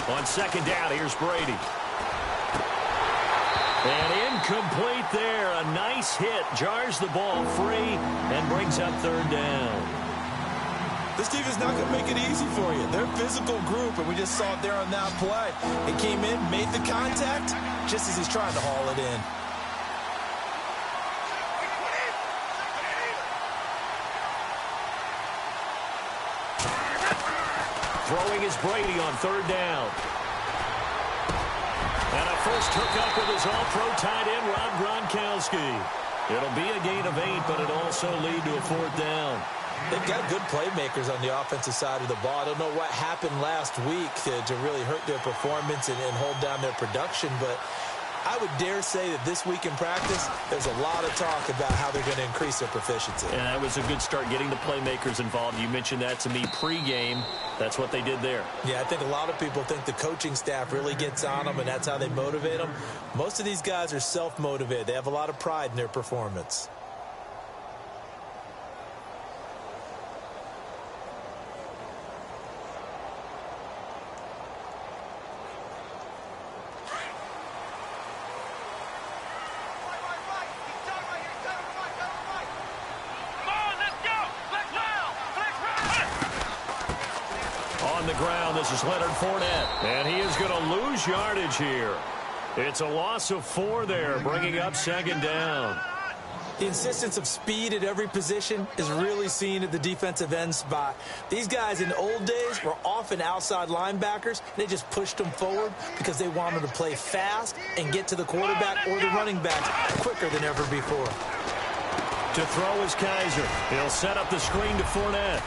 On second down, here's Brady. And incomplete there. A nice hit. Jars the ball free and brings up third down. This team is not going to make it easy for you. They're a physical group, and we just saw it there on that play. It came in, made the contact, just as he's trying to haul it in. Throwing is Brady on third down. And a first hookup with his all-pro tight end, Rob Gronkowski. It'll be a gain of 8, but it'll also lead to a fourth down. They've got good playmakers on the offensive side of the ball. I don't know what happened last week to really hurt their performance and hold down their production, but I would dare say that this week in practice, there's a lot of talk about how they're going to increase their proficiency. And that was a good start, getting the playmakers involved. You mentioned that to me pregame. That's what they did there. Yeah, I think a lot of people think the coaching staff really gets on them, and that's how they motivate them. Most of these guys are self-motivated. They have a lot of pride in their performance. This is Leonard Fournette, and he is going to lose yardage here. It's a loss of 4 there, bringing up second down. The insistence of speed at every position is really seen at the defensive end spot. These guys in the old days were often outside linebackers. They just pushed them forward because they wanted to play fast and get to the quarterback or the running back quicker than ever before. To throw is Kaiser. He'll set up the screen to Fournette.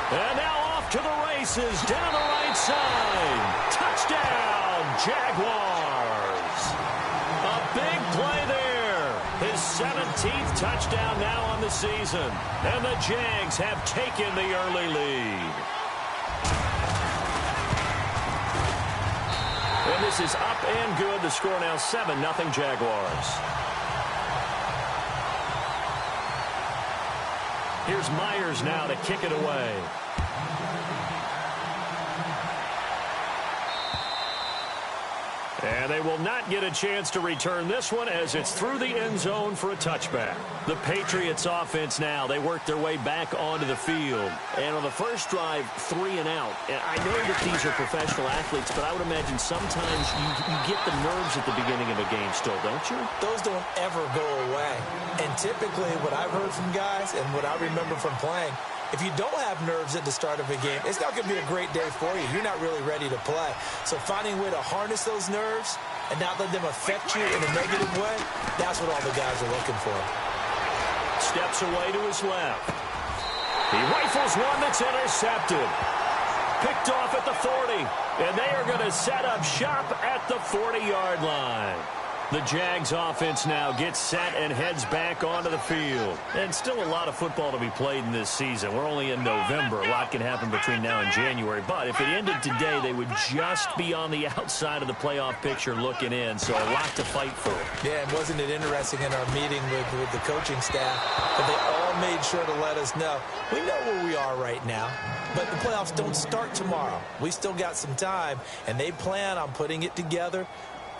And now off to the races, down the right side. Touchdown, Jaguars. A big play there. His 17th touchdown now on the season. And the Jags have taken the early lead. And this is up and good. The score now 7-0 Jaguars. Here's Myers now to kick it away. And they will not get a chance to return this one as it's through the end zone for a touchback. The Patriots offense now, they work their way back onto the field. And on the first drive, 3 and out. And I know that these are professional athletes, but I would imagine sometimes you get the nerves at the beginning of a game still, don't you? Those don't ever go away. And typically what I've heard from guys and what I remember from playing, if you don't have nerves at the start of a game, it's not going to be a great day for you. You're not really ready to play. So finding a way to harness those nerves and not let them affect you in a negative way, that's what all the guys are looking for. Steps away to his left. He rifles one that's intercepted. Picked off at the 40. And they are going to set up shop at the 40-yard line. The Jags offense now gets set and heads back onto the field. And still a lot of football to be played in this season. We're only in November. A lot can happen between now and January. But if it ended today, they would just be on the outside of the playoff picture looking in. So a lot to fight for. Yeah, and wasn't it interesting in our meeting with the coaching staff that they all made sure to let us know. We know where we are right now, but the playoffs don't start tomorrow. We still got some time, and they plan on putting it together,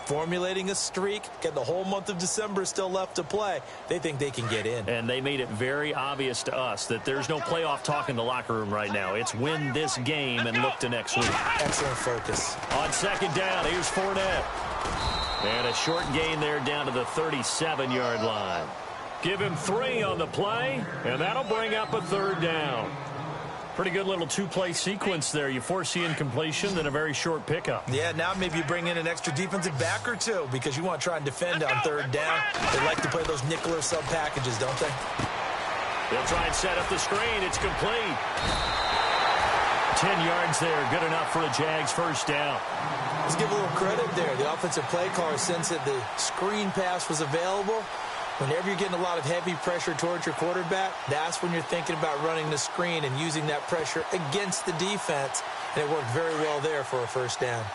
formulating a streak, get the whole month of December still left to play. They think they can get in. And they made it very obvious to us that there's no playoff talk in the locker room right now. It's win this game and look to next week. Excellent focus. On second down, here's Fournette. And a short gain there down to the 37-yard line. Give him 3 on the play, and that'll bring up a third down. Pretty good little 2-play sequence there. You force the incompletion, then a very short pickup. Yeah, now maybe you bring in an extra defensive back or 2 because you want to try and defend on third down. They like to play those nickel or sub packages, don't they? They'll try and set up the screen. It's complete. 10 yards there. Good enough for a Jags first down. Let's give a little credit there. The offensive play caller, since that the screen pass was available, whenever you're getting a lot of heavy pressure towards your quarterback, that's when you're thinking about running the screen and using that pressure against the defense. And it worked very well there for a first down.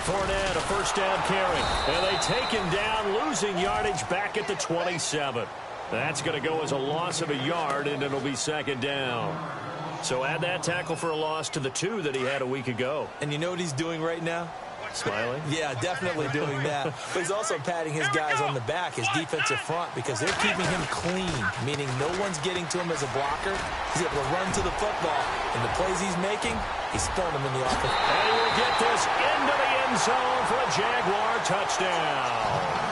Fournette, a first down carry. And they take him down, losing yardage back at the 27. That's going to go as a loss of a yard, and it'll be second down. So add that tackle for a loss to the 2 that he had a week ago. And you know what he's doing right now? Smiling? Yeah, definitely doing that. But he's also patting his guys on the back, his defensive front, because they're keeping him clean, meaning no one's getting to him as a blocker. He's able to run to the football. And the plays he's making, he's throwing them in the offense. And he will get this into the end zone for a Jaguar touchdown.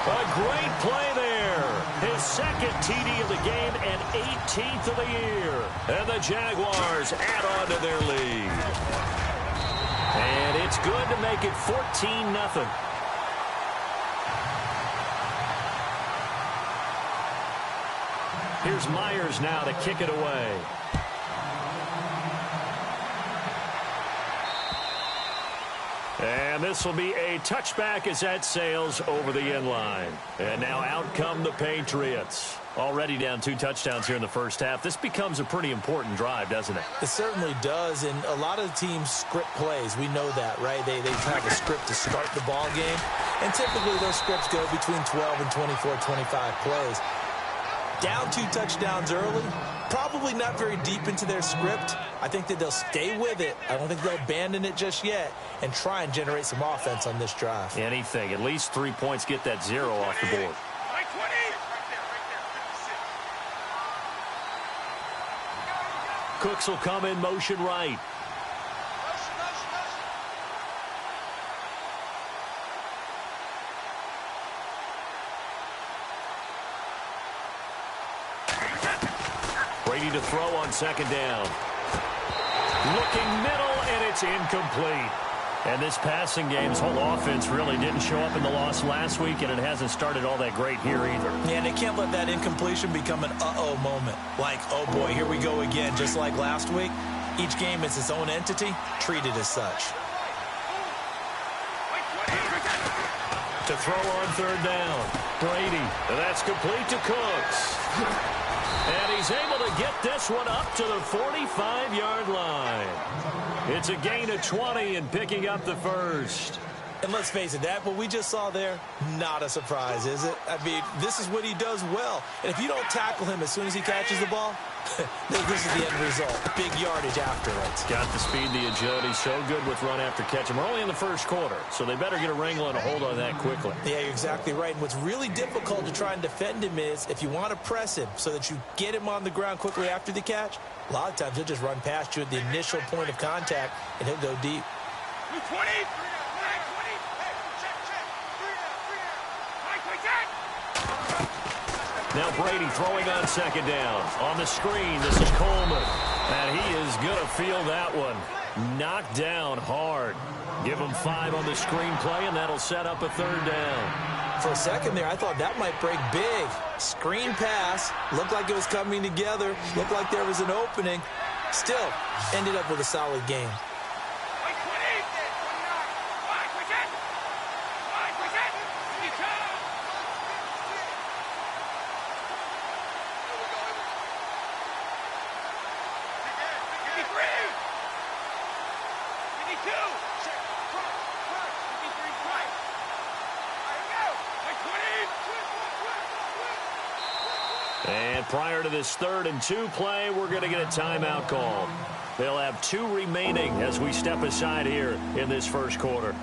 A great play there. His second TD of the game and 18th of the year. And the Jaguars add on to their lead. And it's good to make it 14-0. Here's Myers now to kick it away. And this will be a touchback as that sails over the end line. And now out come the Patriots. Already down 2 touchdowns here in the first half. This becomes a pretty important drive, doesn't it? It certainly does, and a lot of teams script plays. We know that, right? They have a script to start the ball game, and typically those scripts go between 12 and 24, 25 plays. Down 2 touchdowns early, probably not very deep into their script. I think that they'll stay with it. I don't think they'll abandon it just yet and try and generate some offense on this drive. Anything. At least 3 points, get that 0 off the board. Cooks will come in motion right. Brady to throw on second down. Looking middle, and it's incomplete. And this passing game's whole offense really didn't show up in the loss last week, and it hasn't started all that great here either. Yeah, and they can't let that incompletion become an uh-oh moment. Like, oh boy, here we go again, just like last week. Each game is its own entity, treated as such. To throw on third down, Brady. And that's complete to Cooks. And he's able to get this one up to the 45-yard line. It's a gain of 20 and picking up the first. And let's face it, that what we just saw there, not a surprise, is it? I mean, this is what he does well. And if you don't tackle him as soon as he catches the ball, this is the end result. Big yardage afterwards. Got the speed, the agility, so good with run after catch. And we're only in the first quarter, so they better get a wrangle and a hold on that quickly. Yeah, you're exactly right. And what's really difficult to try and defend him is if you want to press him so that you get him on the ground quickly after the catch, a lot of times he'll just run past you at the initial point of contact, and he'll go deep. 20. Now Brady throwing on second down. On the screen, this is Coleman. And he is going to feel that one. Knocked down hard. Give him 5 on the screen play, and that'll set up a third down. For a second there, I thought that might break big. Screen pass. Looked like it was coming together. Looked like there was an opening. Still, ended up with a solid game. And prior to this 3rd and 2 play, we're going to get a timeout called. They'll have 2 remaining as we step aside here in this first quarter.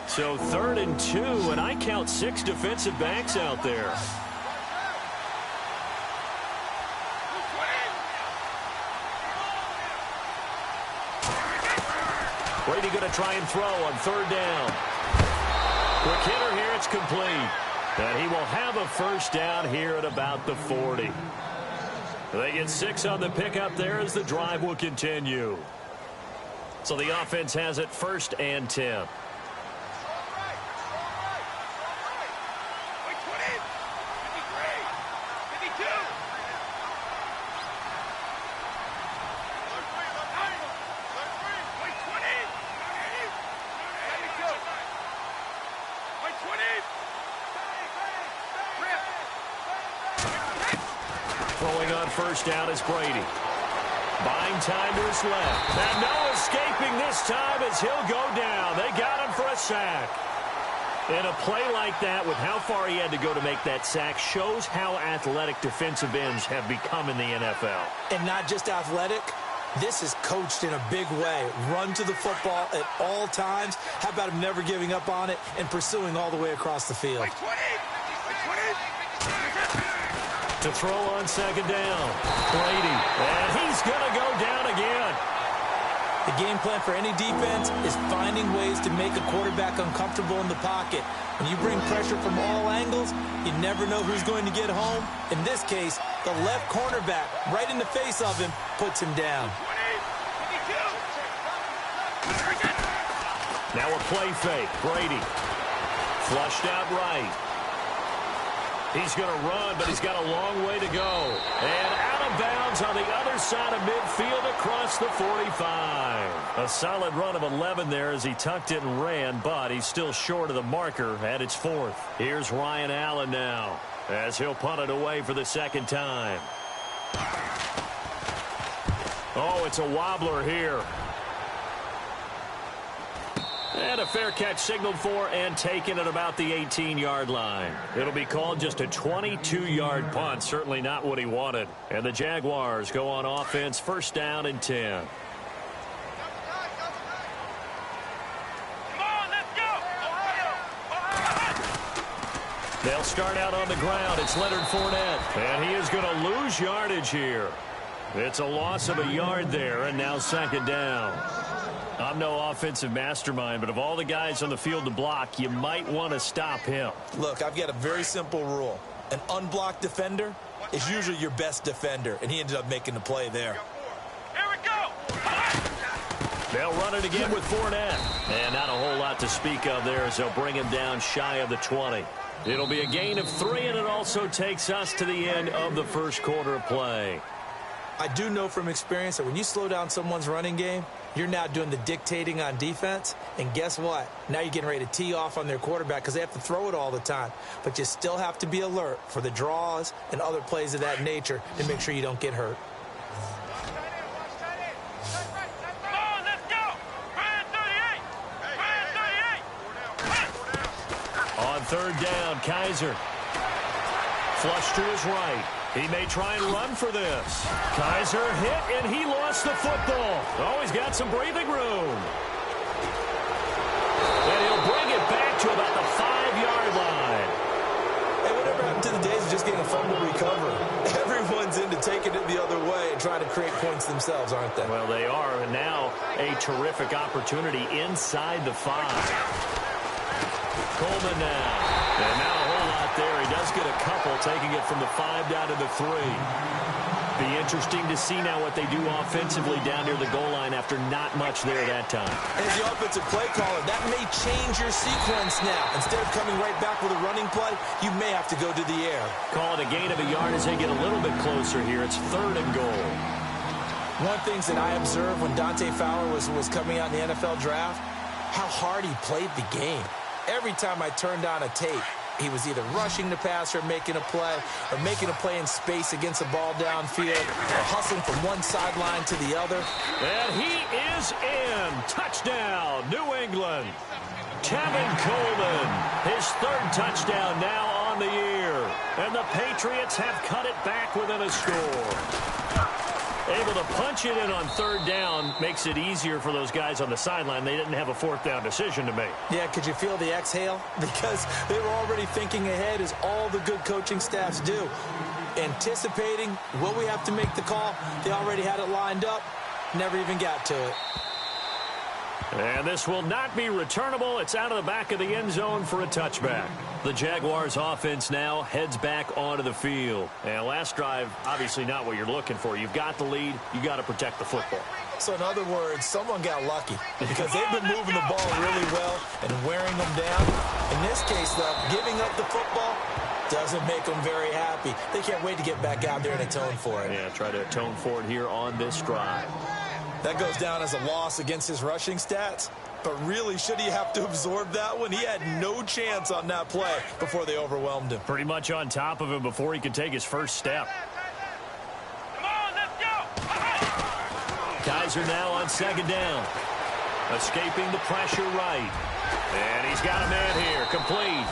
So 3rd and 2, and I count 6 defensive backs out there. Brady going to try and throw on 3rd down. Quick hitter here, it's complete. And he will have a first down here at about the 40. They get 6 on the pickup there as the drive will continue. So the offense has it 1st and 10. Throwing on first down is Brady. Buying time to his left. And no escaping this time as he'll go down. They got him for a sack. And a play like that, with how far he had to go to make that sack, shows how athletic defensive ends have become in the NFL. And not just athletic. This is coached in a big way. Run to the football at all times. How about him never giving up on it and pursuing all the way across the field? To throw on second down. Brady. And he's going to go down again. The game plan for any defense is finding ways to make a quarterback uncomfortable in the pocket. When you bring pressure from all angles, you never know who's going to get home. In this case, the left cornerback, right in the face of him, puts him down. Now a play fake. Brady. Flushed out right. He's going to run, but he's got a long way to go. And out of bounds on the other side of midfield across the 45. A solid run of 11 there as he tucked it and ran, but he's still short of the marker at its 4th. Here's Ryan Allen now as he'll punt it away for the second time. Oh, it's a wobbler here. And a fair catch signaled for and taken at about the 18-yard line. It'll be called just a 22-yard punt. Certainly not what he wanted. And the Jaguars go on offense, first down and 10. They'll start out on the ground. It's Leonard Fournette. And he is going to lose yardage here. It's a loss of a yard there, and now second down. I'm no offensive mastermind, but of all the guys on the field to block, you might want to stop him. Look, I've got a very simple rule. An unblocked defender is usually your best defender, and he ended up making the play there. Here we go. They'll run it again with Fournette. And not a whole lot to speak of there as they'll bring him down shy of the 20. It'll be a gain of 3, and it also takes us to the end of the first quarter of play. I do know from experience that when you slow down someone's running game, you're now doing the dictating on defense. And guess what? Now you're getting ready to tee off on their quarterback because they have to throw it all the time. But you still have to be alert for the draws and other plays of that nature to make sure you don't get hurt. Come on, let's go. Brand 38. On third down, Kaiser. Flush to his right. He may try and run for this. Kaiser hit, and he lost the football. Oh, he's got some breathing room. And he'll bring it back to about the 5-yard line. Hey, whatever happened to the days of just getting a fumble recovery? Everyone's into taking it the other way and trying to create points themselves, aren't they? Well, they are, and now a terrific opportunity inside the 5. Coleman now. And now a whole lot there. He does get a couple, taking it from the 5 down to the 3. Be interesting to see now what they do offensively down near the goal line after not much there that time. As the offensive play caller, that may change your sequence now. Instead of coming right back with a running play, you may have to go to the air. Call it a gain of a yard as they get a little bit closer here. It's 3rd and goal. One of the things that I observed when Dante Fowler was coming out in the NFL draft, how hard he played the game. Every time I turned on a tape, he was either rushing the passer, making a play, or making a play in space against the ball downfield, or hustling from one sideline to the other. And he is in. Touchdown, New England. Tevin Coleman, his 3rd touchdown now on the year. And the Patriots have cut it back within a score. Able to punch it in on 3rd down makes it easier for those guys on the sideline. They didn't have a 4th down decision to make. Yeah, could you feel the exhale? Because they were already thinking ahead, as all the good coaching staffs do. Anticipating, will we have to make the call? They already had it lined up. Never even got to it. And this will not be returnable. It's out of the back of the end zone for a touchback. The Jaguars offense now heads back onto the field. And last drive, obviously not what you're looking for. You've got the lead. You got to protect the football. So in other words, someone got lucky because they've been moving the ball really well and wearing them down. In this case, though, giving up the football doesn't make them very happy. They can't wait to get back out there and atone for it. Yeah, try to atone for it here on this drive. That goes down as a loss against his rushing stats. But really, should he have to absorb that one? He had no chance on that play before they overwhelmed him. Pretty much on top of him before he could take his first step. Come on, let's go. Kaiser now on second down. Escaping the pressure right. And he's got a man here, complete.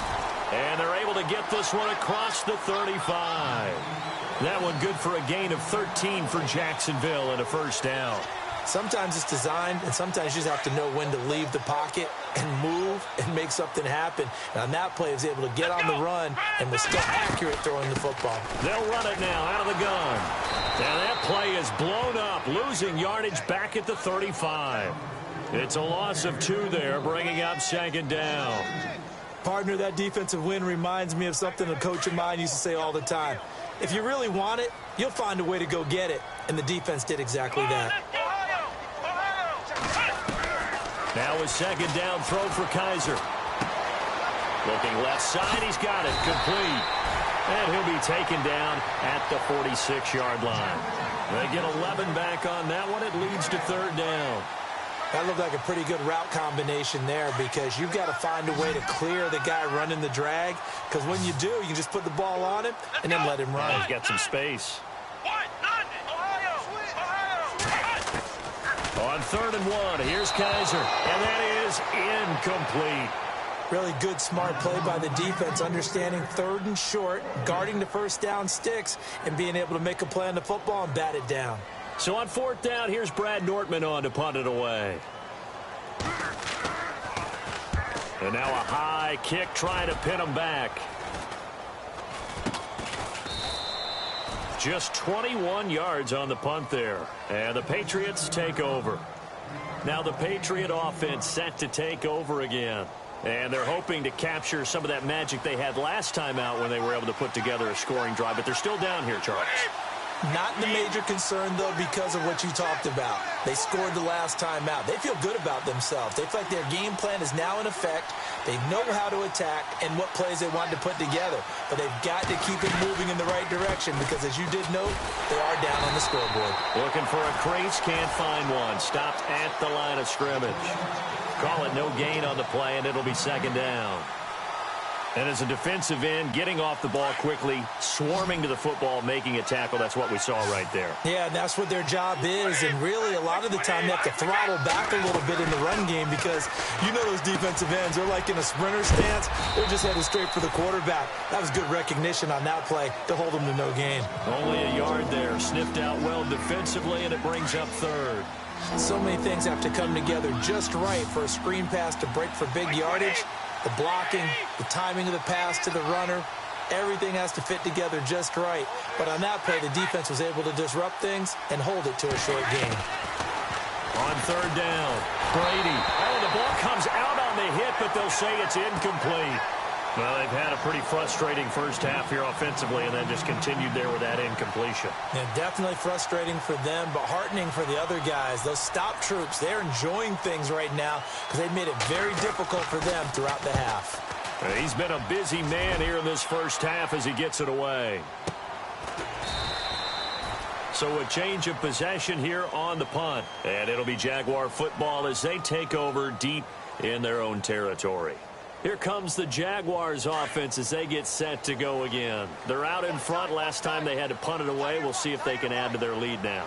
And they're able to get this one across the 35. That one good for a gain of 13 for Jacksonville and a first down. Sometimes it's designed, and sometimes you just have to know when to leave the pocket and move and make something happen. And on that play, he was able to get on the run and was still accurate throwing the football. They'll run it now out of the gun. And that play is blown up, losing yardage back at the 35. It's a loss of 2 there, bringing up second down. Partner, that defensive win reminds me of something a coach of mine used to say all the time. If you really want it, you'll find a way to go get it. And the defense did exactly that. Now a second down throw for Kaiser. Looking left side, he's got it, complete. And he'll be taken down at the 46-yard line. They get 11 back on that one. It leads to third down. That looked like a pretty good route combination there because you've got to find a way to clear the guy running the drag, because when you do, you can just put the ball on him and then let him run. He's got some space. On 3rd and 1, here's Kaiser, and that is incomplete. Really good, smart play by the defense, understanding 3rd and short, guarding the first down sticks, and being able to make a play on the football and bat it down. So on 4th down, here's Brad Nortman on to punt it away. And now a high kick trying to pin him back. Just 21 yards on the punt there. And the Patriots take over. Now the Patriot offense set to take over again. And they're hoping to capture some of that magic they had last time out when they were able to put together a scoring drive. But they're still down here, Charles. Not the major concern, though, because of what you talked about. They scored the last time out. They feel good about themselves. They feel like their game plan is now in effect. They know how to attack and what plays they want to put together. But they've got to keep it moving in the right direction because, as you did note, they are down on the scoreboard. Looking for a crease, can't find one. Stopped at the line of scrimmage. Call it no gain on the play, and it'll be second down. And as a defensive end, getting off the ball quickly, swarming to the football, making a tackle, that's what we saw right there. Yeah, and that's what their job is. And really, a lot of the time, they have to throttle back a little bit in the run game because you know those defensive ends, they're like in a sprinter stance. They're just headed straight for the quarterback. That was good recognition on that play to hold them to no gain. Only a yard there, sniffed out well defensively, and it brings up 3rd. So many things have to come together just right for a screen pass to break for big yardage. The blocking, the timing of the pass to the runner, everything has to fit together just right. But on that play, the defense was able to disrupt things and hold it to a short gain. On 3rd down, Brady. Oh, the ball comes out on the hit, but they'll say it's incomplete. Well, they've had a pretty frustrating first half here offensively and then just continued there with that incompletion. Yeah, definitely frustrating for them, but heartening for the other guys. Those stop troops, they're enjoying things right now because they've made it very difficult for them throughout the half. He's been a busy man here in this first half as he gets it away. So a change of possession here on the punt. And it'll be Jaguar football as they take over deep in their own territory. Here comes the Jaguars offense as they get set to go again. They're out in front. Last time they had to punt it away. We'll see if they can add to their lead now.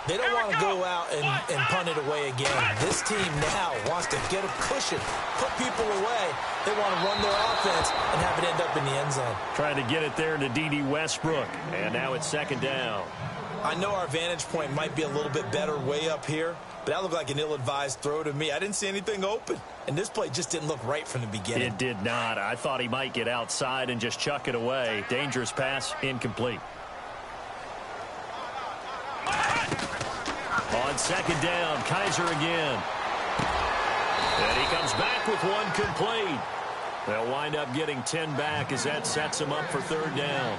They don't want to go out and punt it away again. This team now wants to get a cushion, put people away. They want to run their offense and have it end up in the end zone. Trying to get it there to D.D. Westbrook. And now it's second down. I know our vantage point might be a little bit better way up here, but that looked like an ill-advised throw to me. I didn't see anything open, and this play just didn't look right from the beginning. It did not. I thought he might get outside and just chuck it away. Dangerous pass, incomplete. On second down, Kaiser again. And he comes back with one complete. They'll wind up getting 10 back as that sets him up for third down.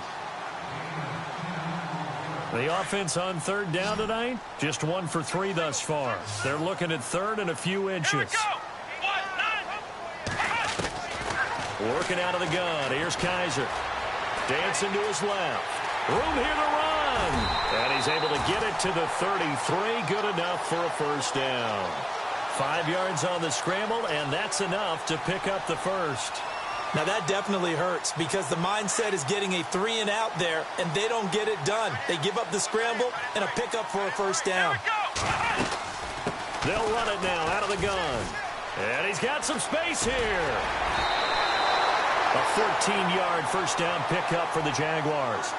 The offense on third down tonight, just 1 for 3 thus far. They're looking at 3rd and a few inches. Working out of the gun. Here's Kaiser. Dancing to his left. Room here to run. And he's able to get it to the 33. Good enough for a first down. 5 yards on the scramble, and that's enough to pick up the first. Now that definitely hurts because the mindset is getting a 3 and out there, and they don't get it done. They give up the scramble and a pickup for a first down. They'll run it now out of the gun. And he's got some space here. A 14-yard first down pickup for the Jaguars.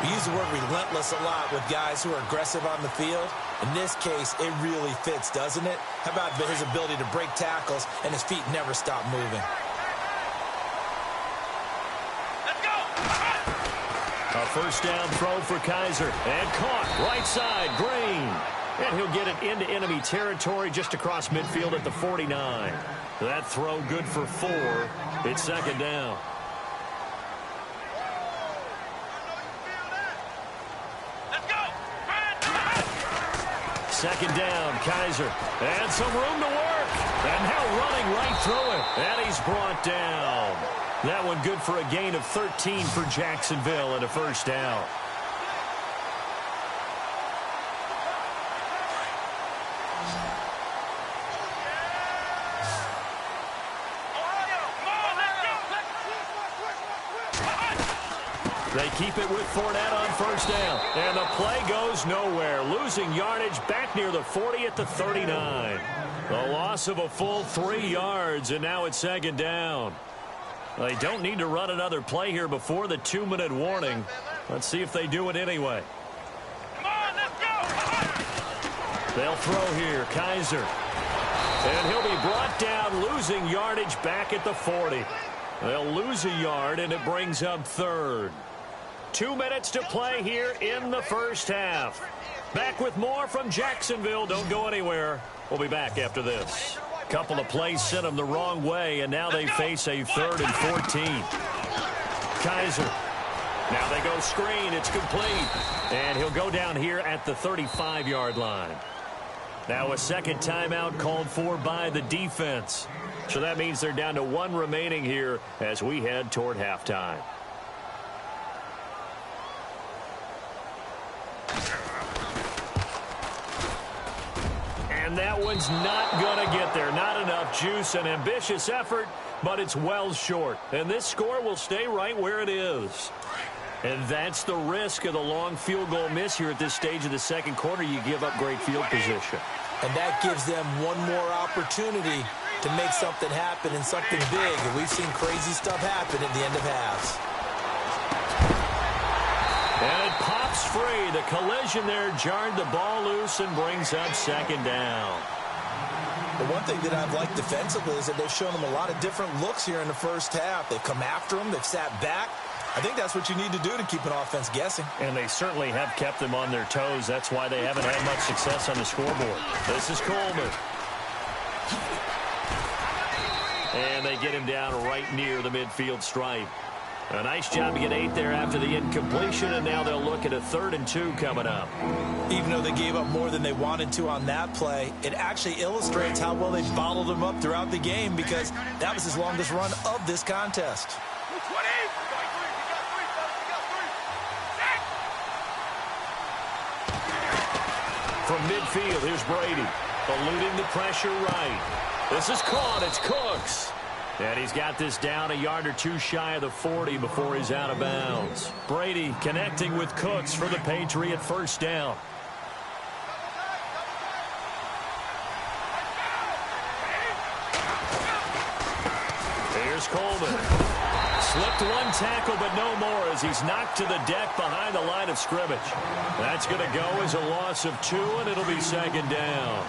We use the word relentless a lot with guys who are aggressive on the field. In this case, it really fits, doesn't it? How about his ability to break tackles and his feet never stop moving? Let's go. A first down throw for Kaiser. And caught right side, Green. And he'll get it into enemy territory just across midfield at the 49. That throw good for 4. It's second down. Second down, Kaiser. And some room to work. And now running right through it. And he's brought down. That one good for a gain of 13 for Jacksonville and a first down. They keep it with Fournette on first down. And the play goes nowhere. Losing yardage back near the 40 at the 39. The loss of a full 3 yards, and now it's second down. They don't need to run another play here before the 2-minute warning. Let's see if they do it anyway. Come on, let's go. They'll throw here. Kaiser. And he'll be brought down, losing yardage back at the 40. They'll lose a yard, and it brings up third. 2 minutes to play here in the first half. Back with more from Jacksonville. Don't go anywhere. We'll be back after this. Couple of plays sent them the wrong way, and now they face a 3rd and 14. Kaiser. Now they go screen. It's complete. And he'll go down here at the 35-yard line. Now a second timeout called for by the defense. So that means they're down to 1 remaining here as we head toward halftime. And that one's not going to get there. Not enough juice. An ambitious effort, but it's well short. And this score will stay right where it is. And that's the risk of the long field goal miss here at this stage of the second quarter. You give up great field position. And that gives them one more opportunity to make something happen and something big. And we've seen crazy stuff happen at the end of halves. And it pops free. The collision there jarred the ball loose and brings up second down. The one thing that I've liked defensively is that they've shown them a lot of different looks here in the first half. They've come after them. They've sat back. I think that's what you need to do to keep an offense guessing. And they certainly have kept them on their toes. That's why they haven't had much success on the scoreboard. This is Coleman. And they get him down right near the midfield stripe. A nice job to get 8 there after the incompletion, and now they'll look at a 3rd and 2 coming up. Even though they gave up more than they wanted to on that play, it actually illustrates how well they bottled him up throughout the game, because that was his longest run of this contest. From midfield, here's Brady. Eluding the pressure right. This is caught. It's Cooks. And he's got this down a yard or 2 shy of the 40 before he's out of bounds. Brady connecting with Cooks for the Patriot first down. Here's Coleman. Slipped 1 tackle, but no more as he's knocked to the deck behind the line of scrimmage. That's going to go as a loss of 2, and it'll be second down.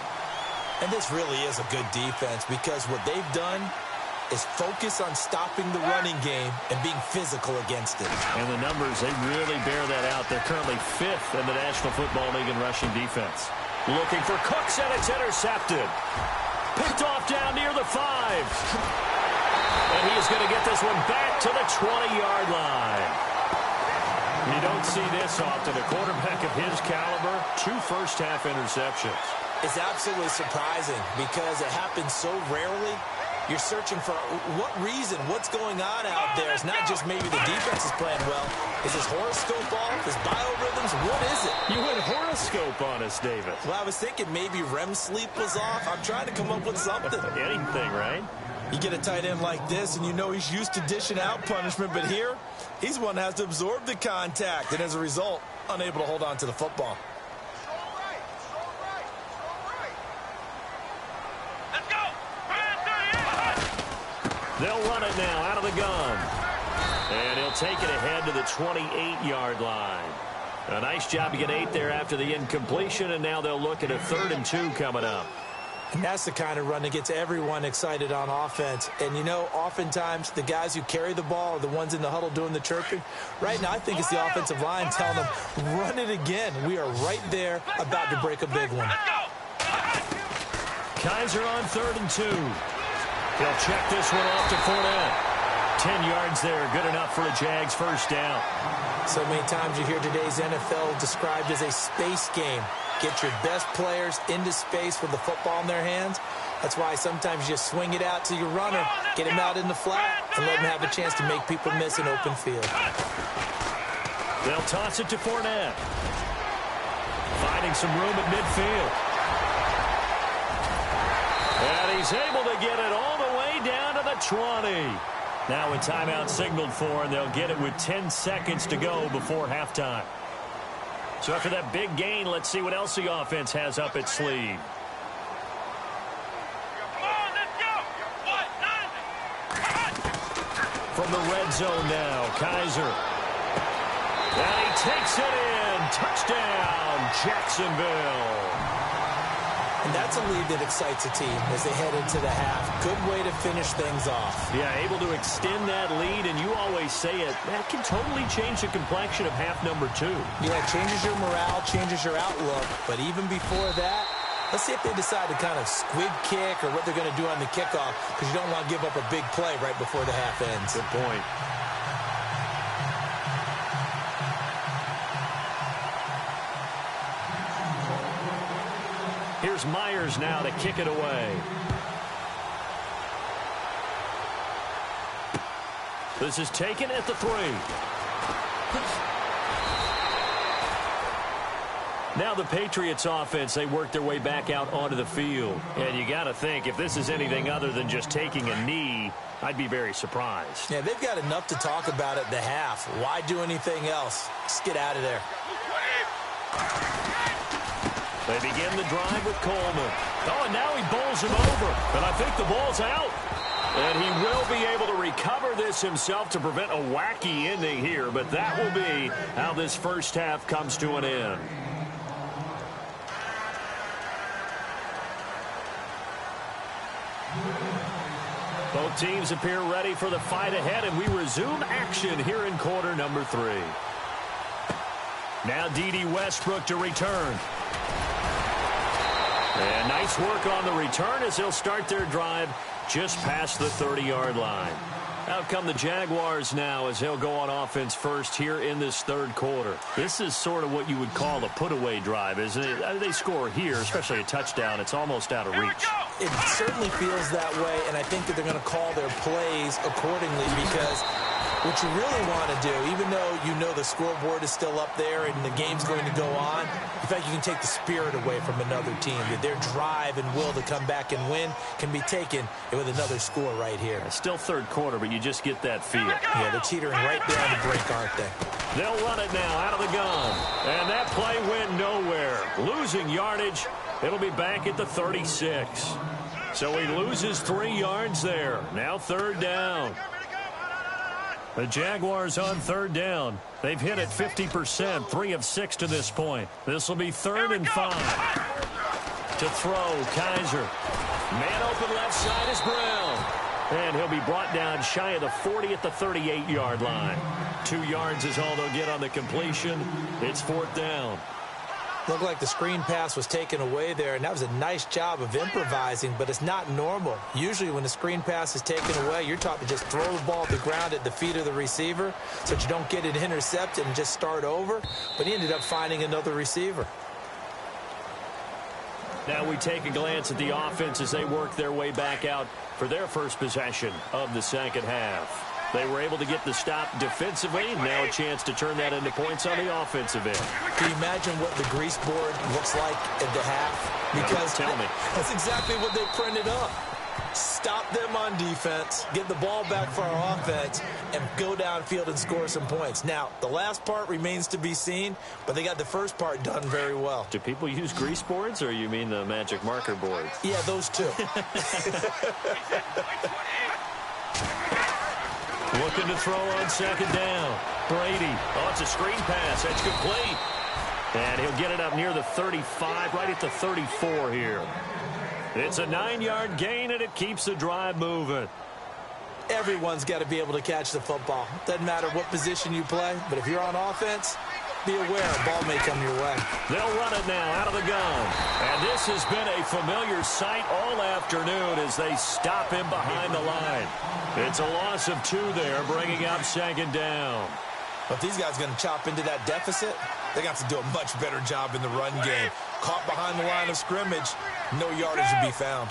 And this really is a good defense, because what they've done is focus on stopping the running game and being physical against it. And the numbers, they really bear that out. They're currently 5th in the National Football League in rushing defense. Looking for Cooks, and it's intercepted. Picked off down near the 5. And he is going to get this one back to the 20-yard line. You don't see this often. A quarterback of his caliber, 2 first-half interceptions. It's absolutely surprising because it happens so rarely. You're searching for what reason, what's going on out there. It's not just maybe the defense is playing well. Is his horoscope off? His biorhythms? What is it? You went horoscope on us, David. Well, I was thinking maybe REM sleep was off. I'm trying to come up with something. Anything, right? You get a tight end like this, and you know he's used to dishing out punishment, but here, he's one that has to absorb the contact, and as a result, unable to hold on to the football. They'll run it now out of the gun. And he'll take it ahead to the 28-yard line. A nice job to get 8 there after the incompletion, and now they'll look at a 3rd and 2 coming up. And that's the kind of run that gets everyone excited on offense. And, you know, oftentimes the guys who carry the ball are the ones in the huddle doing the chirping. Right now, I think it's the offensive line telling them, run it again. We are right there about to break a big one. Kizer on 3rd and 2. He'll check this one off to Fournette. 10 yards there, good enough for a Jags first down. So many times you hear today's NFL described as a space game. Get your best players into space with the football in their hands. That's why sometimes you swing it out to your runner, get him out in the flat, and let him have a chance to make people miss an open field. They'll toss it to Fournette. Finding some room at midfield. And he's able to get it all the way down to the 20. Now a timeout signaled for, and they'll get it with 10 seconds to go before halftime. So after that big gain, let's see what else the offense has up its sleeve. Come on, let's go. From the red zone now, Kizer. And he takes it in. Touchdown, Jacksonville. And that's a lead that excites a team as they head into the half. Good way to finish things off. Yeah, able to extend that lead, and you always say it, that can totally change the complexion of half number 2. Yeah, it changes your morale, changes your outlook. But even before that, let's see if they decide to kind of squib kick or what they're going to do on the kickoff, because you don't want to give up a big play right before the half ends. Good point. Here's Myers now to kick it away. This is taken at the 3. Now the Patriots offense, they work their way back out onto the field. And you got to think, if this is anything other than just taking a knee, I'd be very surprised. Yeah, they've got enough to talk about at the half. Why do anything else? Just get out of there. They begin the drive with Coleman. Oh, and now he bowls him over. And I think the ball's out. And he will be able to recover this himself to prevent a wacky ending here. But that will be how this first half comes to an end. Both teams appear ready for the fight ahead, and we resume action here in quarter number 3. Now D.D. Westbrook to return. And nice work on the return as they'll start their drive just past the 30-yard line. Out come the Jaguars now as they'll go on offense first here in this third quarter. This is sort of what you would call a put-away drive, isn't it? They score here, especially a touchdown. It's almost out of reach. It certainly feels that way, and I think that they're going to call their plays accordingly because what you really want to do, even though you know the scoreboard is still up there and the game's going to go on, in fact, you can take the spirit away from another team. Their drive and will to come back and win can be taken with another score right here. It's still third quarter, but you just get that feel. Yeah, they're teetering right down the break, aren't they? They'll run it now out of the gun. And that play went nowhere. Losing yardage. It'll be back at the 36. So he loses 3 yards there. Now third down. The Jaguars on third down. They've hit it 50%, 3 of 6 to this point. This will be 3rd and 5. To throw, Kizer. Man open left side is Brown. And he'll be brought down shy of the 40 at the 38-yard line. 2 yards is all they'll get on the completion. It's 4th down. Looked like the screen pass was taken away there, and that was a nice job of improvising, but it's not normal. Usually when the screen pass is taken away, you're taught to just throw the ball to the ground at the feet of the receiver so that you don't get it intercepted and just start over, but he ended up finding another receiver. Now we take a glance at the offense as they work their way back out for their first possession of the second half. They were able to get the stop defensively. Now a chance to turn that into points on the offensive end. Can you imagine what the grease board looks like at the half? Because tell me. That's exactly what they printed up. Stop them on defense, get the ball back for our offense, and go downfield and score some points. Now, the last part remains to be seen, but they got the first part done very well. Do people use grease boards, or you mean the magic marker boards? Yeah, those two. Looking to throw on second down. Brady. Oh, it's a screen pass. That's complete. And he'll get it up near the 35, right at the 34 here. It's a 9-yard gain, and it keeps the drive moving. Everyone's got to be able to catch the football. Doesn't matter what position you play, but if you're on offense, be aware a ball may come your way. They'll run it now out of the gun. And this has been a familiar sight all afternoon as they stop him behind the line. It's a loss of 2 there, bringing up second down. But these guys are going to chop into that deficit. They got to do a much better job in the run game. Caught behind the line of scrimmage, no yardage to be found.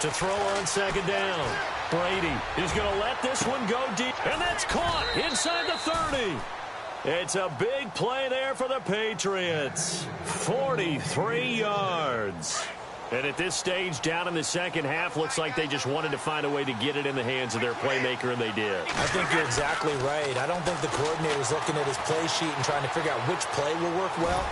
To throw on second down. Brady is going to let this one go deep. And that's caught inside the 30. It's a big play there for the Patriots. 43 yards. And at this stage, down in the second half, looks like they just wanted to find a way to get it in the hands of their playmaker, and they did. I think you're exactly right. I don't think the coordinator's looking at his play sheet and trying to figure out which play will work well.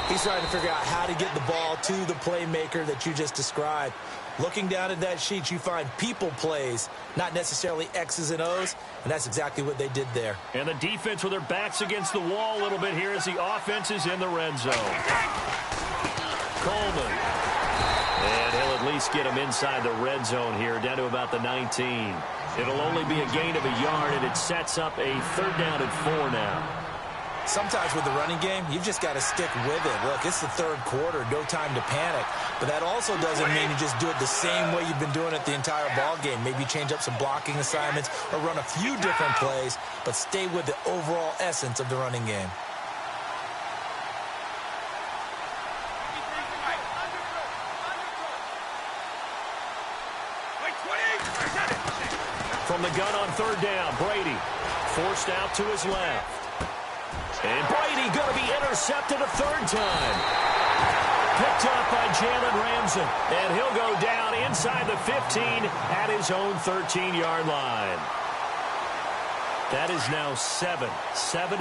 He's trying to figure out how to get the ball to the playmaker that you just described. Looking down at that sheet, you find people plays, not necessarily X's and O's, and that's exactly what they did there. And the defense with their backs against the wall a little bit here as the offense is in the red zone. Coleman. And he'll at least get him inside the red zone here, down to about the 19. It'll only be a gain of a yard, and it sets up a 3rd down and 4 now. Sometimes with the running game, you've just got to stick with it. Look, it's the 3rd quarter, no time to panic. But that also doesn't mean you just do it the same way you've been doing it the entire ball game. Maybe change up some blocking assignments or run a few different plays, but stay with the overall essence of the running game. From the gun on 3rd down, Brady forced out to his left. And Brady going to be intercepted a 3rd time. Picked up by Jalen Ramsey. And he'll go down inside the 15 at his own 13-yard line. That is now 7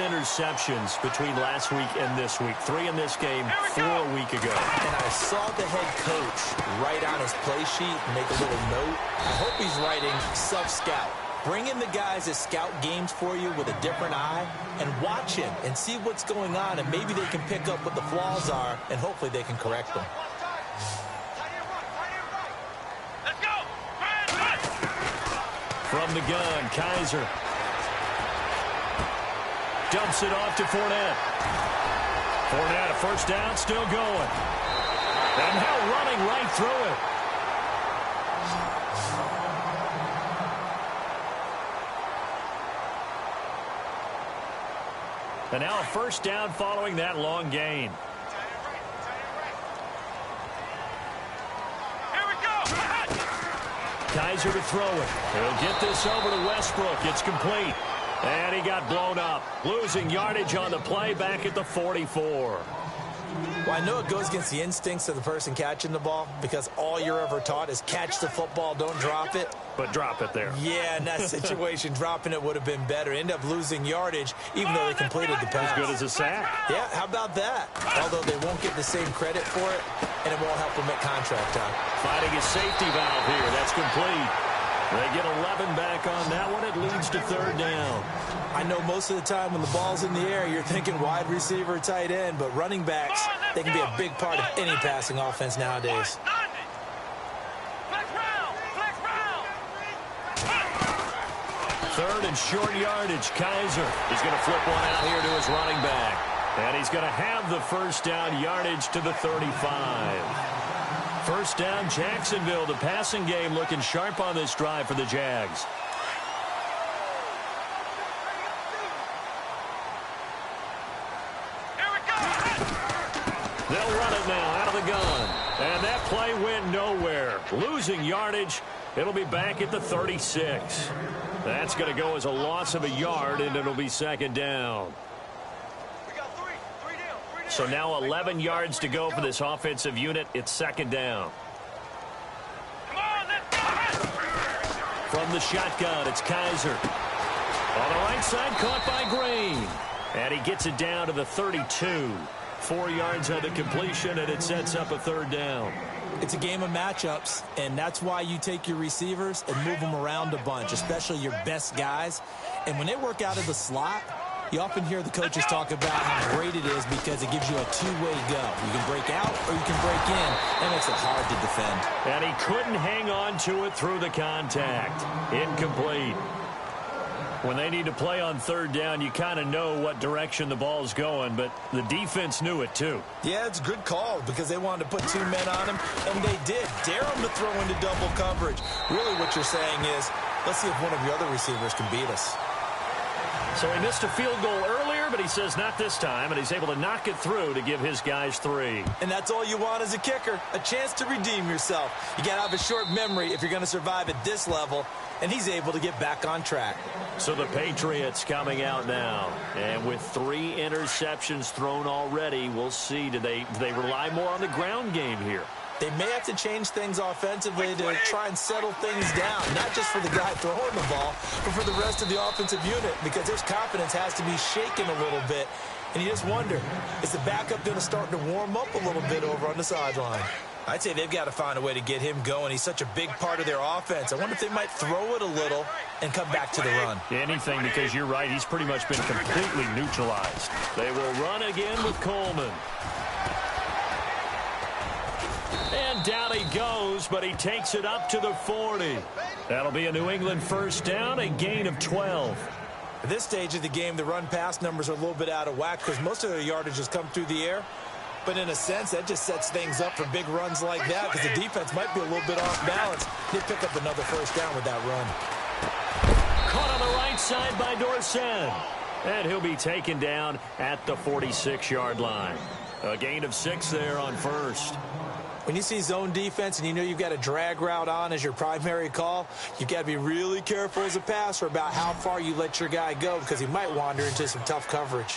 interceptions between last week and this week. 3 in this game, 4 a week ago. And I saw the head coach write on his play sheet and make a little note. I hope he's writing self-scout. Bring in the guys that scout games for you with a different eye and watch him and see what's going on, and maybe they can pick up what the flaws are, and hopefully they can correct them. Let's go! From the gun, Kaiser dumps it off to Fournette. Fournette, a 1st down, still going. And now running right through it. And now a 1st down following that long gain. Here we go! Kaiser to throw it. He'll get this over to Westbrook. It's complete. And he got blown up. Losing yardage on the play back at the 44. Well, I know it goes against the instincts of the person catching the ball because all you're ever taught is catch the football, don't drop it. But drop it there. Yeah, in that situation, dropping it would have been better. End up losing yardage even though they completed the pass. As good as a sack. Yeah, how about that? Although they won't get the same credit for it, and it won't help them at contract time. Finding a safety valve here. That's complete. They get 11 back on that one. It leads to 3rd down. I know most of the time when the ball's in the air, you're thinking wide receiver, tight end, but running backs, they can be a big part of any passing offense nowadays. 3rd and short yardage. Kaiser is going to flip one out here to his running back. And he's going to have the 1st down yardage to the 35. 1st down, Jacksonville. The passing game looking sharp on this drive for the Jags. Here we go! They'll run it now out of the gun. And that play went nowhere. Losing yardage. It'll be back at the 36. That's going to go as a loss of a yard, and it'll be 2nd down. So now 11 yards to go for this offensive unit. It's 2nd down. Come on, let's go! From the shotgun, it's Kaiser. On the right side, caught by Green. And he gets it down to the 32. 4 yards on the completion, and it sets up a third down. It's a game of matchups, and that's why you take your receivers and move them around a bunch, especially your best guys. And when they work out of the slot, you often hear the coaches talk about how great it is because it gives you a two-way go. You can break out or you can break in. That makes it hard to defend. And he couldn't hang on to it through the contact. Incomplete. When they need to play on third down, you kind of know what direction the ball's going, but the defense knew it too. Yeah, it's a good call because they wanted to put 2 men on him, and they did. Dare him to throw into double coverage. Really what you're saying is, let's see if one of your other receivers can beat us. So he missed a field goal earlier, but he says not this time, and he's able to knock it through to give his guys 3. And that's all you want as a kicker, a chance to redeem yourself. You got to have a short memory if you're going to survive at this level, and he's able to get back on track. So the Patriots coming out now, and with 3 interceptions thrown already, we'll see. Do they rely more on the ground game here? They may have to change things offensively to try and settle things down, not just for the guy throwing the ball, but for the rest of the offensive unit, because his confidence has to be shaken a little bit. And you just wonder, is the backup going to start to warm up a little bit over on the sideline? I'd say they've got to find a way to get him going. He's such a big part of their offense. I wonder if they might throw it a little and come back to the run. Anything, because you're right, he's pretty much been completely neutralized. They will run again with Coleman. And down he goes, but he takes it up to the 40. That'll be a New England first down, a gain of 12. At this stage of the game, the run-pass numbers are a little bit out of whack because most of their yardage has come through the air. But in a sense, that just sets things up for big runs like that because the defense might be a little bit off balance. They pick up another first down with that run. Caught on the right side by Dorsett. And he'll be taken down at the 46-yard line. A gain of 6 there on first. When you see zone defense and you know you've got a drag route on as your primary call, you've got to be really careful as a passer about how far you let your guy go because he might wander into some tough coverage.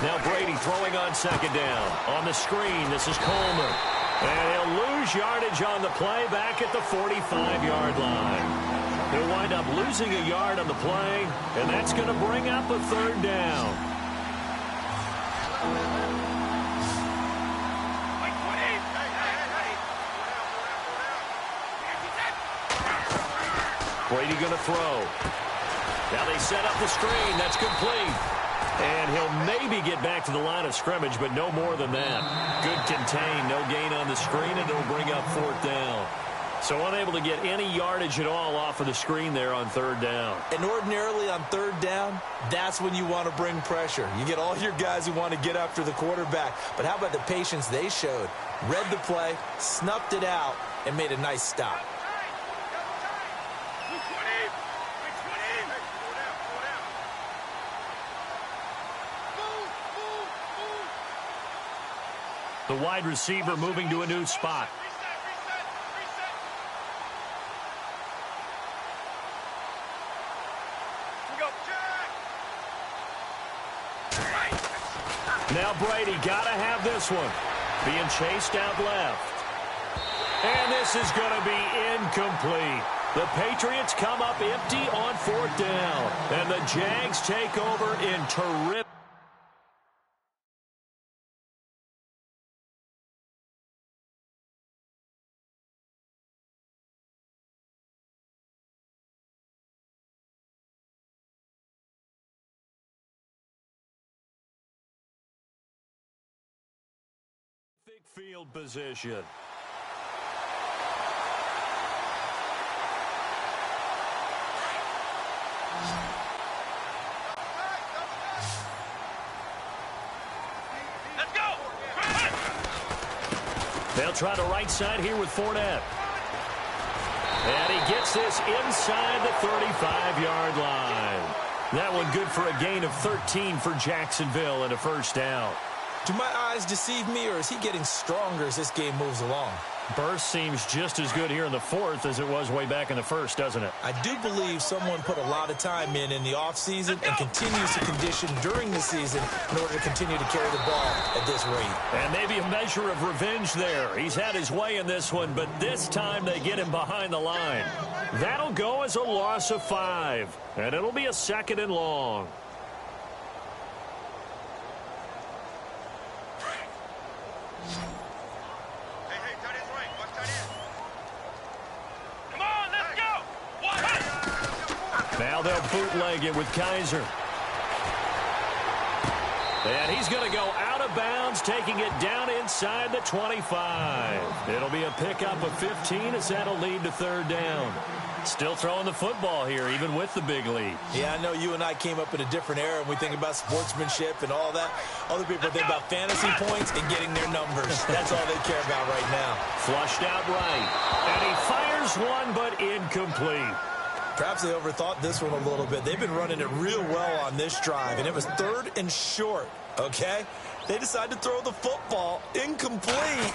Now Brady throwing on second down. On the screen, this is Coleman. And he'll lose yardage on the play back at the 45-yard line. He'll wind up losing a yard on the play, and that's going to bring up a third down. Brady going to throw. Now they set up the screen. That's complete. And he'll maybe get back to the line of scrimmage, but no more than that. Good contain. No gain on the screen, and it'll bring up 4th down. So unable to get any yardage at all off of the screen there on 3rd down. And ordinarily on 3rd down, that's when you want to bring pressure. You get all your guys who want to get after the quarterback. But how about the patience they showed? Read the play, snuffed it out, and made a nice stop. The wide receiver moving to a new spot. Now Brady got to have this one. Being chased out left. And this is going to be incomplete. The Patriots come up empty on 4th down. And the Jags take over in terrific. Field position. Let's go! They'll try the right side here with Fournette. And he gets this inside the 35-yard line. That one good for a gain of 13 for Jacksonville and a first down. Do my eyes deceive me, or is he getting stronger as this game moves along? Burst seems just as good here in the 4th as it was way back in the 1st, doesn't it? I do believe someone put a lot of time in the offseason and continues to condition during the season in order to continue to carry the ball at this rate. And maybe a measure of revenge there. He's had his way in this one, but this time they get him behind the line. That'll go as a loss of 5, and it'll be a 2nd and long. Now they'll bootleg it with Kaiser. And he's going to go out of bounds, taking it down inside the 25. It'll be a pickup of 15 as that'll lead to third down. Still throwing the football here, even with the big lead. Yeah, I know you and I came up in a different era, and we think about sportsmanship and all that. Other people think about fantasy points and getting their numbers. That's all they care about right now. Flushed out right. And he fires one, but incomplete. Perhaps they overthought this one a little bit. They've been running it real well on this drive, and it was third and short, okay? They decided to throw the football incomplete.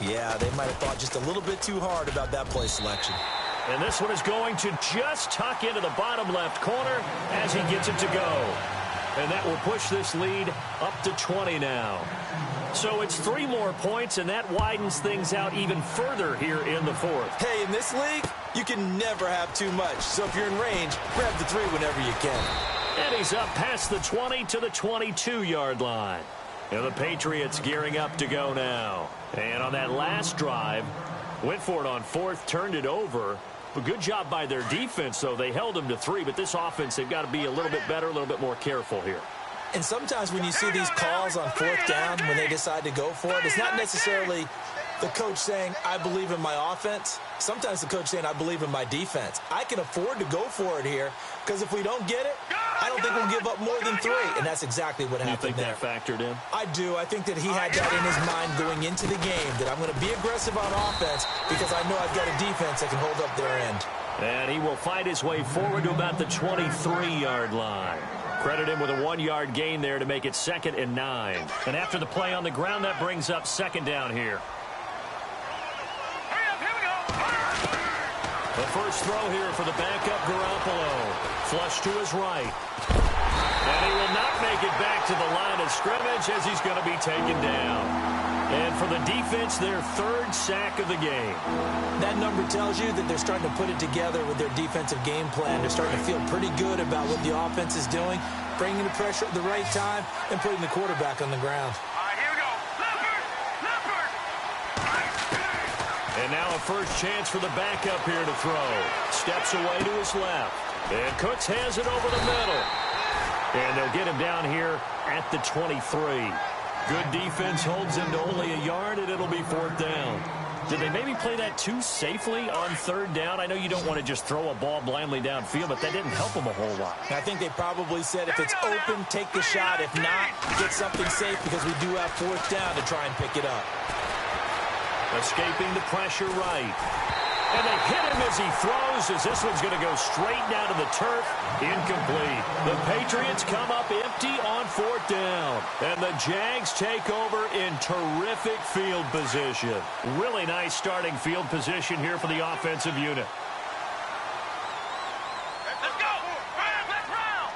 Yeah, they might have thought just a little bit too hard about that play selection. And this one is going to just tuck into the bottom left corner as he gets it to go. And that will push this lead up to 20 now. So it's 3 more points, and that widens things out even further here in the fourth. Hey, in this league, you can never have too much. So if you're in range, grab the 3 whenever you can. And he's up past the 20 to the 22-yard line. And the Patriots gearing up to go now. And on that last drive, went for it on fourth, turned it over. But good job by their defense, though. They held them to 3, but this offense, they've got to be a little bit better, a little bit more careful here. And sometimes when you see these calls on fourth down, when they decide to go for it, it's not necessarily the coach saying, I believe in my offense. Sometimes the coach saying, I believe in my defense. I can afford to go for it here, because if we don't get it, I don't think we'll give up more than 3. And that's exactly what happened there. You think that factored in? I do. I think that he had that in his mind going into the game, that I'm going to be aggressive on offense because I know I've got a defense that can hold up their end. And he will fight his way forward to about the 23-yard line. Credit him with a 1-yard gain there to make it 2nd and 9. And after the play on the ground, that brings up 2nd down here. Hurry up, here we go. The first throw here for the backup Garoppolo. Flush to his right. And he will not make it back to the line of scrimmage as he's going to be taken down. And for the defense, their 3rd sack of the game. That number tells you that they're starting to put it together with their defensive game plan. They're starting to feel pretty good about what the offense is doing, bringing the pressure at the right time, and putting the quarterback on the ground. All right, here we go. Leopard! And now a first chance for the backup here to throw. Steps away to his left. And Cooks has it over the middle. And they'll get him down here at the 23. Good defense holds him to only a yard, and it'll be 4th down. Did they maybe play that too safely on 3rd down? I know you don't want to just throw a ball blindly downfield, but that didn't help them a whole lot. I think they probably said if it's open, take the shot. If not, get something safe because we do have 4th down to try and pick it up. Escaping the pressure right. And they hit him as he throws, as this one's going to go straight down to the turf. Incomplete. The Patriots come up empty on 4th down. And the Jags take over in terrific field position. Really nice starting field position here for the offensive unit. Let's go. Flex round.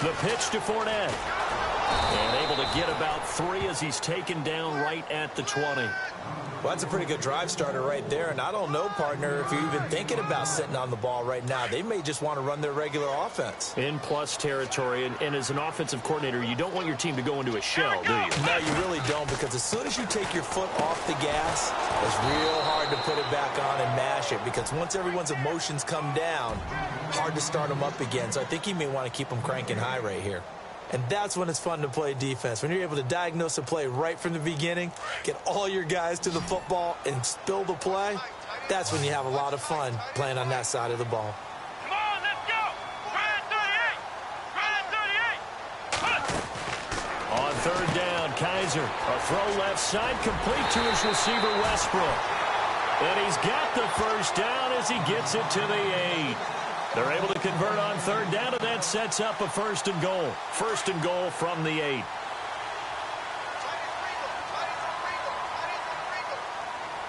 The pitch to Fournette. And able to get about 3 as he's taken down right at the 20. Well, that's a pretty good drive starter right there. And I don't know, partner, if you're even thinking about sitting on the ball right now. They may just want to run their regular offense. In plus territory. And as an offensive coordinator, you don't want your team to go into a shell, do you? No, you really don't, because as soon as you take your foot off the gas, it's real hard to put it back on and mash it, because once everyone's emotions come down, hard to start them up again. So I think you may want to keep them cranking high right here. And that's when it's fun to play defense. When you're able to diagnose a play right from the beginning, get all your guys to the football and spill the play, that's when you have a lot of fun playing on that side of the ball. Come on, let's go. Ryan 38. On 3rd down, Kaiser. A throw left side, complete to his receiver, Westbrook. And he's got the first down as he gets it to the 8. They're able to convert on 3rd down, and that sets up a 1st and goal. 1st and goal from the 8.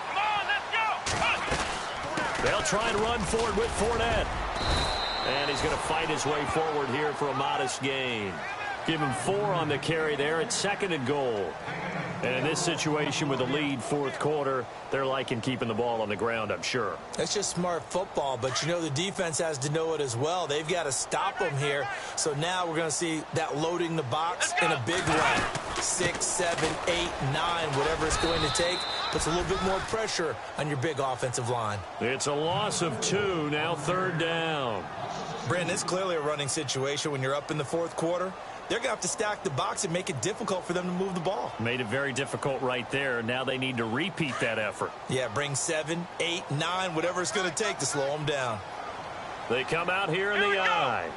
Come on, let's go. They'll try and run forward with Fournette. And he's going to fight his way forward here for a modest gain. Give him 4 on the carry there. It's 2nd and goal. And in this situation with the lead fourth quarter, they're liking keeping the ball on the ground, I'm sure. That's just smart football, but you know the defense has to know it as well. They've got to stop them here. So now we're going to see that loading the box in a big way. 6, 7, 8, 9, whatever it's going to take, puts a little bit more pressure on your big offensive line. It's a loss of 2, now third down. Brandon, it's clearly a running situation when you're up in the fourth quarter. They're going to have to stack the box and make it difficult for them to move the ball. Made it very difficult right there. Now they need to repeat that effort. Yeah, bring 7, 8, 9, whatever it's going to take to slow them down. They come out here in the eye.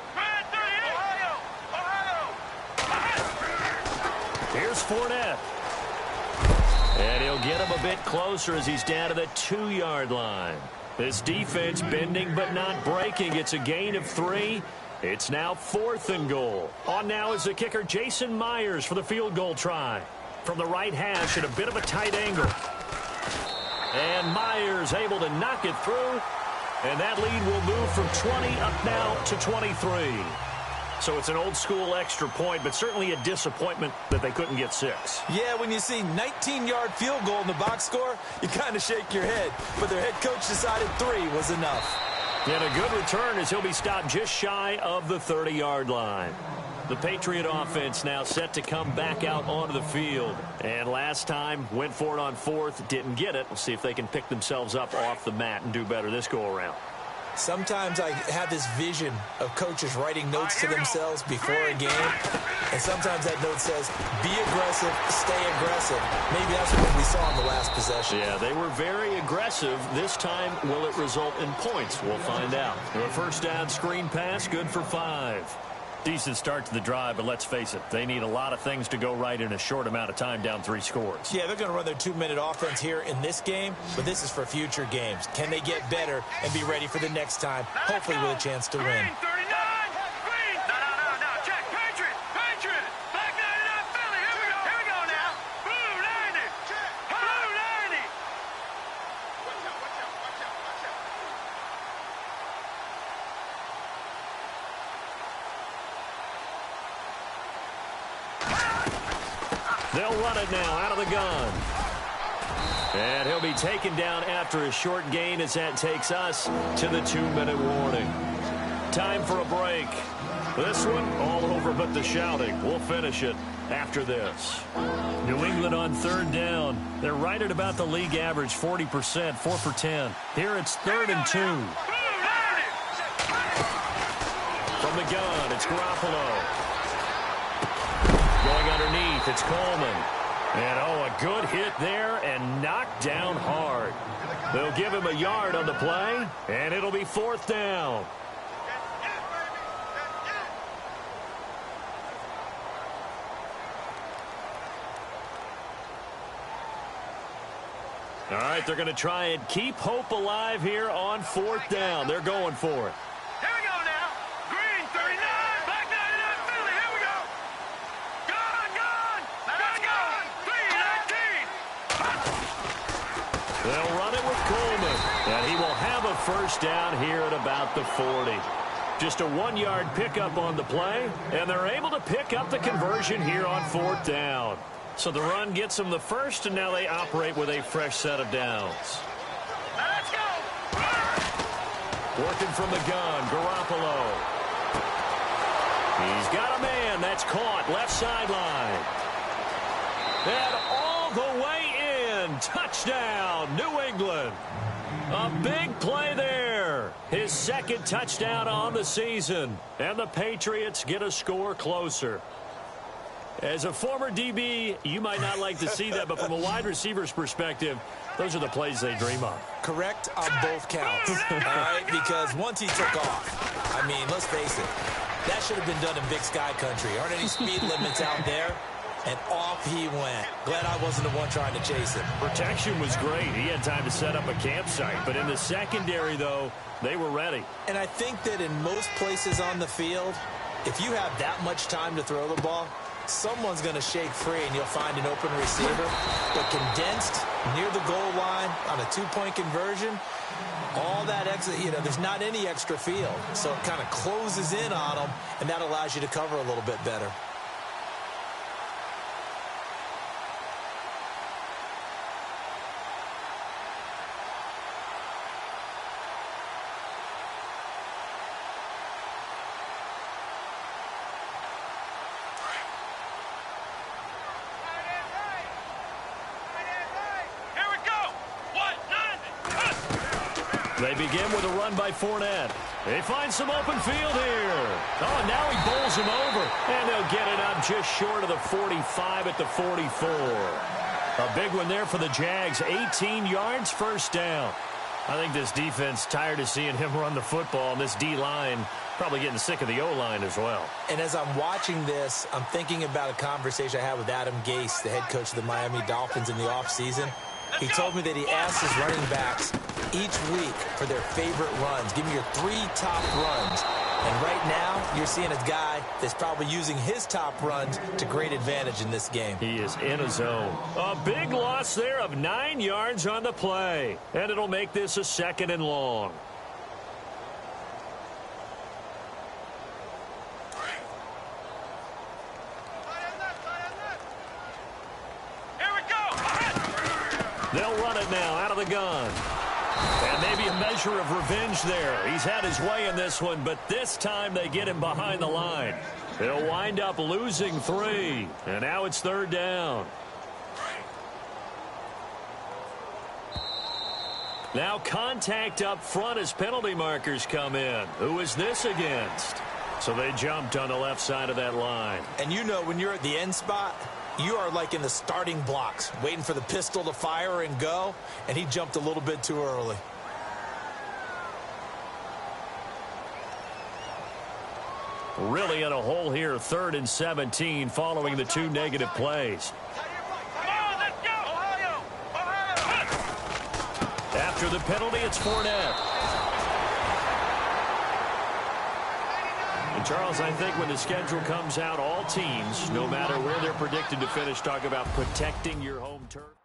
Here's Fournette. And he'll get him a bit closer as he's down to the 2-yard line. This defense bending but not breaking. It's a gain of 3. It's now 4th and goal. On now is the kicker, Jason Myers, for the field goal try. From the right hash at a bit of a tight angle. And Myers able to knock it through. And that lead will move from 20 up now to 23. So it's an old-school extra point, but certainly a disappointment that they couldn't get 6. Yeah, when you see 19-yard field goal in the box score, you kind of shake your head. But their head coach decided 3 was enough. And a good return as he'll be stopped just shy of the 30-yard line. The Patriot offense now set to come back out onto the field. And last time, went for it on 4th, didn't get it. We'll see if they can pick themselves up off the mat and do better this go-around. Sometimes I have this vision of coaches writing notes to themselves before a game. And sometimes that note says, be aggressive, stay aggressive. Maybe that's what we saw in the last possession. Yeah, they were very aggressive. This time, will it result in points? We'll find out. A first down screen pass, good for 5. Decent start to the drive, but let's face it, they need a lot of things to go right in a short amount of time, down 3 scores. Yeah, they're going to run their 2-minute offense here in this game, but this is for future games. Can they get better and be ready for the next time, hopefully with a chance to win? Green 39, green. No, check. Patriot. Black 99, Philly. Here we go now. Blue 90. Blue 90. Watch out. They'll run it now out of the gun. And he'll be taken down after a short gain as that takes us to the 2-minute warning. Time for a break. This one all over but the shouting. We'll finish it after this. New England on 3rd down. They're right at about the league average, 40%, 4 for 10. Here it's 3rd and 2. From the gun, it's Garoppolo. Going underneath, it's Coleman. And, a good hit there and knocked down hard. They'll give him a yard on the play, and it'll be 4th down. All right, they're going to try and keep hope alive here on 4th down. They're going for it. Here we go now. Green 39, black 99, Philly. Here we go. Gone. 319. They'll run it with Coleman, and he will have a first down here at about the 40. Just a 1-yard pickup on the play, and they're able to pick up the conversion here on 4th down. So the run gets them the first, and now they operate with a fresh set of downs. Let's go. Working from the gun, Garoppolo. He's got a man. That's caught. Left sideline. And all the way in. Touchdown, New England. A big play there. His 2nd touchdown on the season. And the Patriots get a score closer. As a former DB, you might not like to see that, but from a wide receiver's perspective, those are the plays they dream of. Correct on both counts, all right? Because once he took off, I mean, let's face it, that should have been done in Big Sky Country. Aren't any speed limits out there? And off he went. Glad I wasn't the one trying to chase him. Protection was great. He had time to set up a campsite. But in the secondary, though, they were ready. And I think that in most places on the field, if you have that much time to throw the ball, someone's going to shake free and you'll find an open receiver. But condensed near the goal line on a 2-point conversion, all that extra, there's not any extra field. So it kind of closes in on them, and that allows you to cover a little bit better. They begin with a run by Fournette. They find some open field here. Oh, now he bowls him over. And they'll get it up just short of the 45 at the 44. A big one there for the Jags. 18 yards, first down. I think this defense tired of seeing him run the football, and this D-line probably getting sick of the O-line as well. And as I'm watching this, I'm thinking about a conversation I had with Adam Gase, the head coach of the Miami Dolphins in the offseason. He told me that he asked his running backs each week for their favorite runs. Give me your 3 top runs. And right now, you're seeing a guy that's probably using his top runs to great advantage in this game. He is in a zone. A big loss there of 9 yards on the play. And it'll make this a 2nd and long. Here we go. They'll run it now out of the gun. And maybe a measure of revenge there. He's had his way in this one, but this time they get him behind the line. They'll wind up losing 3. And now it's 3rd down. Now contact up front as penalty markers come in. Who is this against? So they jumped on the left side of that line. And you know, when you're at the end spot, you are like in the starting blocks, waiting for the pistol to fire and go, and he jumped a little bit too early. Really in a hole here, 3rd and 17 following the 2 negative plays. Come on, let's go. Ohio. After the penalty, it's Fournette. And Charles, I think when the schedule comes out, all teams, no matter where they're predicted to finish, talk about protecting your home turf.